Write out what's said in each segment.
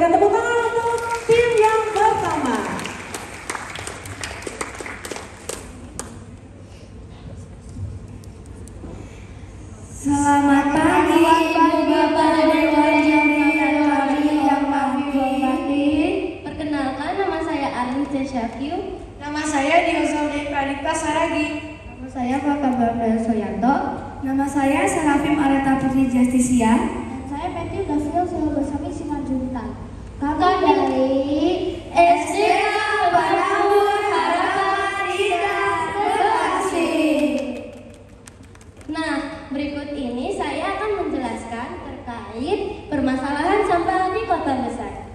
berikan tepuk tangan untuk tim yang pertama. Selamat pagi Ibu Bapak dan Dewan Juri yang kami hormati. Perkenalkan, nama saya Arin C. Syakyu. Nama saya Diozolde Pradipta Saragi. Nama saya Fakabanda Soyanto. Nama saya Serafim Areta Putri Justisia. Dan saya Matthew Gavril Silbersami Simanjuntak. Kami dari SD Banawur Harapan Indah Bekasi. Nah, berikut ini saya akan menjelaskan terkait permasalahan sampah di kota besar.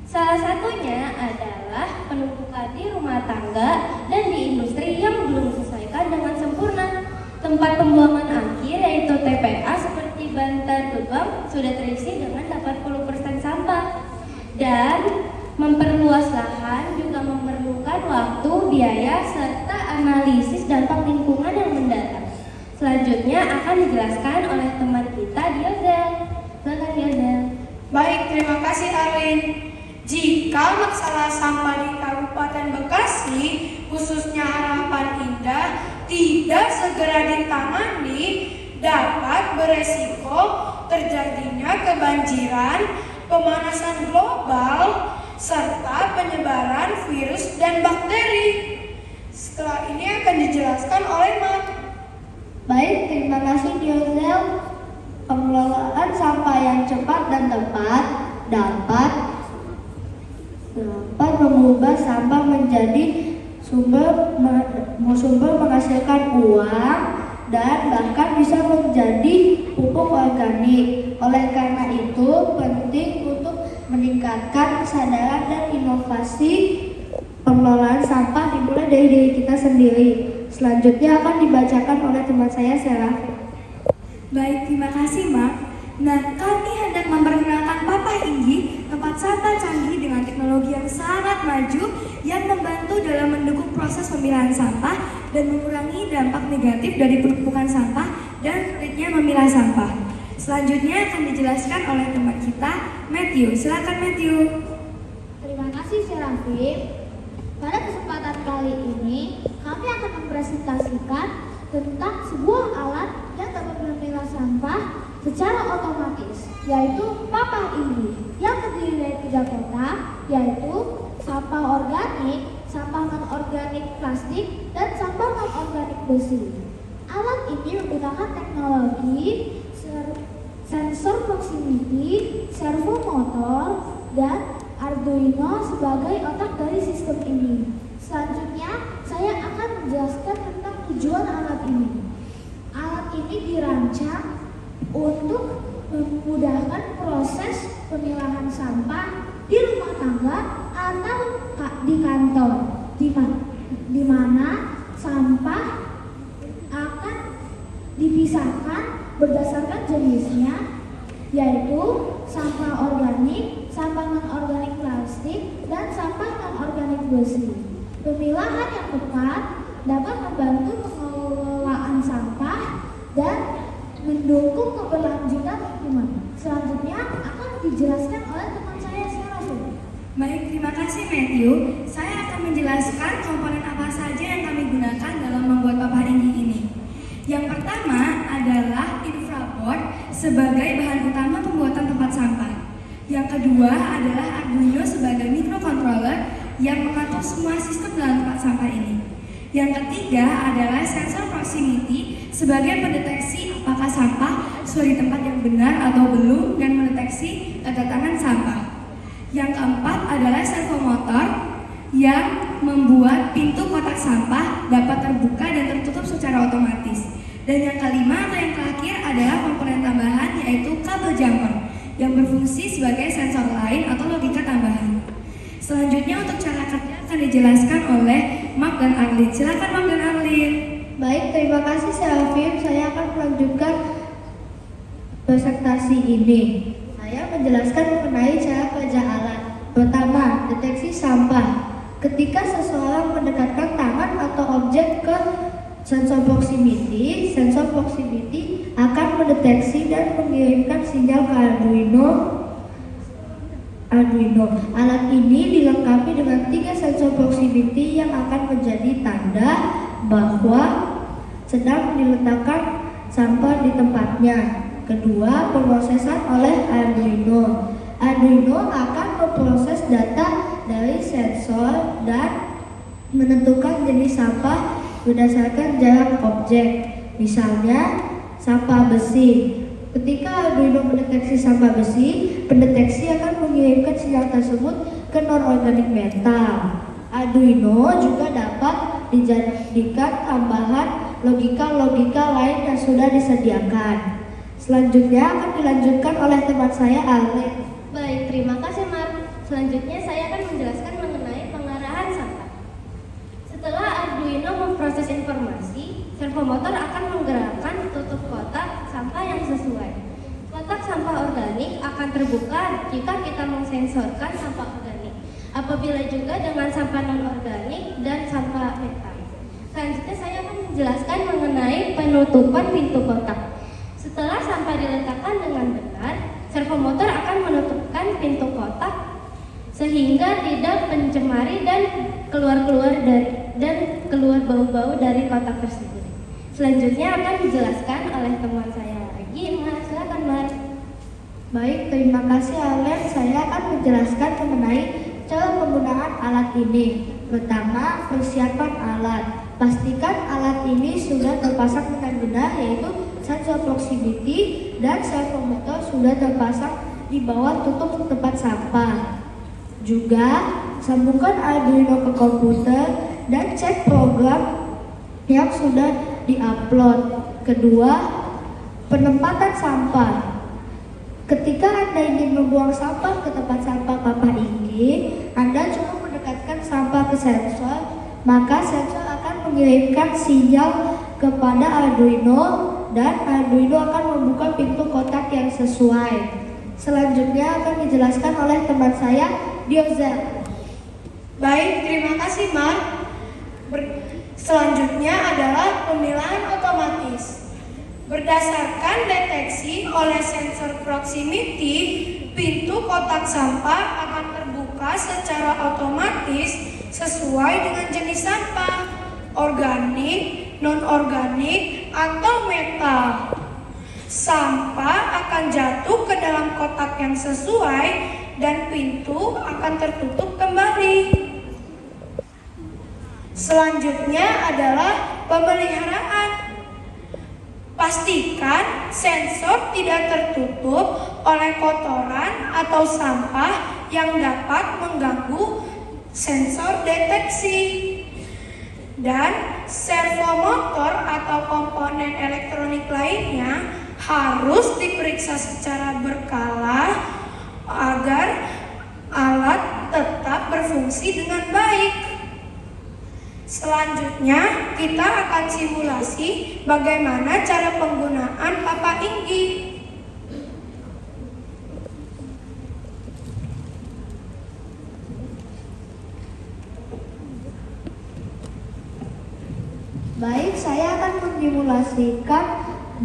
Salah satunya adalah penumpukan di rumah tangga dan di industri yang belum diselesaikan dengan sempurna. Tempat pembuangan akhir yaitu TPA seperti Bantar Gebang sudah terisi dengan 80% sampah. Dan memperluas lahan juga memerlukan waktu, biaya, serta analisis dampak lingkungan yang mendatang. Selanjutnya akan dijelaskan oleh teman kita, Diozel. Silakan Diozel. Baik, terima kasih Arlin. Jika masalah sampah di Kabupaten Bekasi, khususnya Harapan Indah, tidak segera ditangani, dapat beresiko terjadinya kebanjiran, pemanasan global, serta penyebaran virus dan bakteri. Setelah ini akan dijelaskan oleh Mat. Baik, terima kasih Diozel. Pengelolaan sampah yang cepat dan tepat dapat mengubah sampah menjadi sumber menghasilkan uang dan bahkan bisa menjadi pupuk organik. Oleh karena itu, penting untuk meningkatkan kesadaran dan inovasi pengelolaan sampah dimulai dari diri kita sendiri. Selanjutnya akan dibacakan oleh teman saya, Seraf. Baik, terima kasih, Mak. Nah, kami hendak memperkenalkan Papa Inggi, tempat sampah canggih dengan teknologi yang sangat maju yang membantu dalam mendukung proses pemilahan sampah dan mengurangi dampak negatif dari penumpukan sampah dan sulitnya memilah sampah. Selanjutnya akan dijelaskan oleh teman kita, Matthew. Silakan Matthew. Terima kasih Serafim. Pada kesempatan kali ini, kami akan mempresentasikan tentang sebuah alat yang dapat memilah sampah secara otomatis, yaitu Papa Inggi, yang terdiri dari 3 kota, yaitu sampah organik, sampah non-organik plastik, dan sampah non-organik besi. Alat ini menggunakan teknologi sensor proximity, servo motor, dan Arduino sebagai otak dari sistem ini. Selanjutnya, saya akan menjelaskan tentang tujuan alat ini. Alat ini dirancang untuk memudahkan proses pemilahan sampah di rumah tangga atau di kantor, di mana sampah akan dipisahkan berdasarkan jenisnya, yaitu sampah organik, sampah non-organik plastik, dan sampah non-organik besi. Pemilahan yang tepat dapat membantu pengelolaan sampah dan mendukung keberlanjutan lingkungan. Selanjutnya akan dijelaskan oleh teman saya, Serafim. Baik, terima kasih Matthew. Saya akan menjelaskan komponen apa saja yang kami gunakan dalam membuat Papa Inggi ini. Yang pertama adalah infraboard sebagai bahan utama pembuatan tempat sampah. Yang kedua adalah Arduino sebagai microcontroller yang mengatur semua sistem dalam tempat sampah ini. Yang ketiga adalah sensor proximity sebagai pendeteksi apakah sampah sudah di tempat yang benar atau belum dan mendeteksi kedatangan sampah. Yang keempat adalah servo motor yang membuat pintu kotak sampah dapat terbuka dan tertutup secara otomatis. Dan yang kelima atau yang terakhir adalah komponen tambahan, yaitu kabel jumper yang berfungsi sebagai sensor lain atau logika tambahan. Selanjutnya untuk cara kerja akan dijelaskan oleh Mark dan Arlin. Silakan Mark dan Arlin. Baik, terima kasih Serafim. Saya akan melanjutkan presentasi ini. Saya menjelaskan mengenai cara kerja alat. Pertama, deteksi sampah. Ketika seseorang mendekatkan tangan atau objek ke sensor proximity akan mendeteksi dan mengirimkan sinyal ke Arduino. Alat ini dilengkapi dengan 3 sensor proximity yang akan menjadi tanda bahwa sedang diletakkan sampah di tempatnya. Kedua, pemrosesan oleh Arduino. Arduino akan memproses data dari sensor dan menentukan jenis sampah berdasarkan jarak objek. Misalnya, sampah besi. Ketika Arduino mendeteksi sampah besi, pendeteksi akan mengirimkan sinyal tersebut ke non-organik metal. Arduino juga dapat dijadikan tambahan logika-logika lain yang sudah disediakan. Selanjutnya akan dilanjutkan oleh teman saya, Allen. Baik, terima kasih Mar. Selanjutnya saya akan menjelaskan mengenai pengarahan sampah. Setelah Arduino memproses informasi, servomotor akan menggerakkan tutup kotak sampah yang sesuai. Kotak sampah organik akan terbuka jika kita mensensorkan sampah organik. Apabila juga dengan sampah non-organik dan sampah metal. Selanjutnya saya akan menjelaskan mengenai penutupan pintu kotak. Setelah sampah diletakkan dengan benar, servomotor akan menutupkan pintu kotak sehingga tidak mencemari dan keluar bau-bau dari kotak tersebut. Selanjutnya akan dijelaskan oleh teman saya lagi. Mar, silakan Mar. Baik, terima kasih Allen. Saya akan menjelaskan mengenai cara penggunaan alat ini. Pertama, persiapan alat. Pastikan alat ini sudah terpasang dengan benar, yaitu sensor proximity dan servomotor sudah terpasang di bawah tutup tempat sampah. Juga, sambungkan Arduino ke komputer dan cek program yang sudah diupload. Kedua, penempatan sampah. Ketika Anda ingin membuang sampah ke tempat sampah Papa Inggi, Anda cukup mendekatkan sampah ke sensor, maka sensor akan mengirimkan sinyal kepada Arduino dan Arduino akan membuka pintu kotak yang sesuai. Selanjutnya akan dijelaskan oleh teman saya, Dioza. Baik, terima kasih Mar. Selanjutnya adalah pemilahan otomatis. Berdasarkan deteksi oleh sensor proximity, pintu kotak sampah akan terbuka secara otomatis sesuai dengan jenis sampah, organik, non-organik, atau metal. Sampah akan jatuh ke dalam kotak yang sesuai dan pintu akan tertutup kembali. Selanjutnya adalah pemeliharaan. Pastikan sensor tidak tertutup oleh kotoran atau sampah yang dapat mengganggu sensor deteksi. Dan servomotor atau komponen elektronik lainnya harus diperiksa secara berkala agar alat tetap berfungsi dengan baik. Selanjutnya, kita akan simulasi bagaimana cara penggunaan Papa Inggi. Baik, saya akan mensimulasikan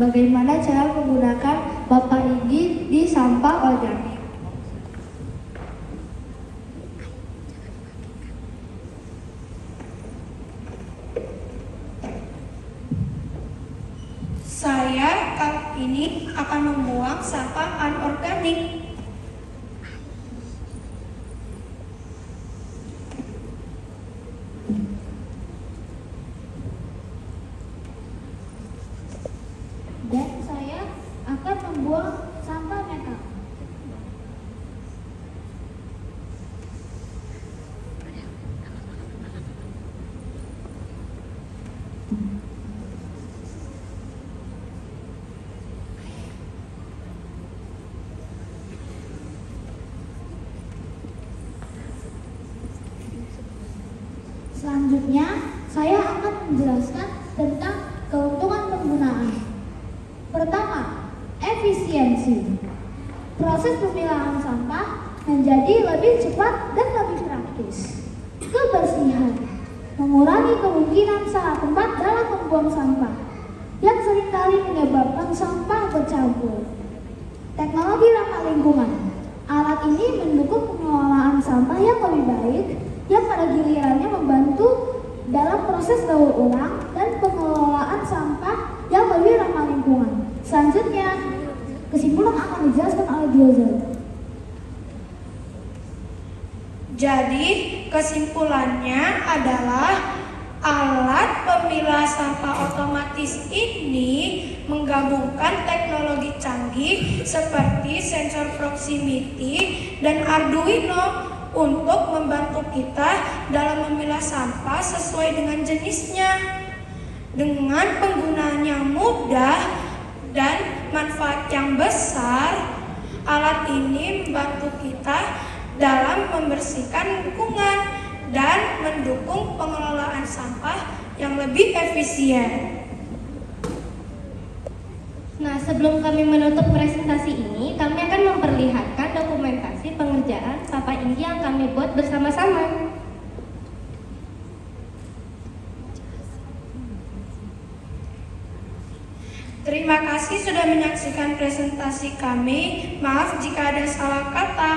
bagaimana cara menggunakan Papa Inggi di sampah organik. Saya kali ini akan membuang sampah anorganik. Dan saya akan membuang sampah metal. Selanjutnya, saya akan menjelaskan tentang keuntungan penggunaan. Pertama, efisiensi. Proses pemilahan sampah menjadi lebih cepat dan lebih praktis. Kebersihan. Mengurangi kemungkinan salah tempat dalam membuang sampah yang seringkali menyebabkan sampah bercampur. Teknologi ramah lingkungan. Alat ini mendukung pengelolaan sampah yang lebih baik, yang pada gilirannya membantu dalam proses daur ulang dan pengelolaan sampah yang lebih ramah lingkungan. Selanjutnya, kesimpulan akan dijelaskan oleh Diozel. Jadi, kesimpulannya adalah alat pemilah sampah otomatis ini menggabungkan teknologi canggih seperti sensor proximity dan Arduino untuk membantu kita dalam memilah sampah sesuai dengan jenisnya. Dengan penggunaan yang mudah dan manfaat yang besar, alat ini membantu kita dalam membersihkan lingkungan dan mendukung pengelolaan sampah yang lebih efisien. Nah, sebelum kami menutup presentasi ini, kami akan memperlihatkan dokumentasi pengerjaan Papa Indi yang kami buat bersama-sama. Terima kasih sudah menyaksikan presentasi kami. Maaf jika ada salah kata.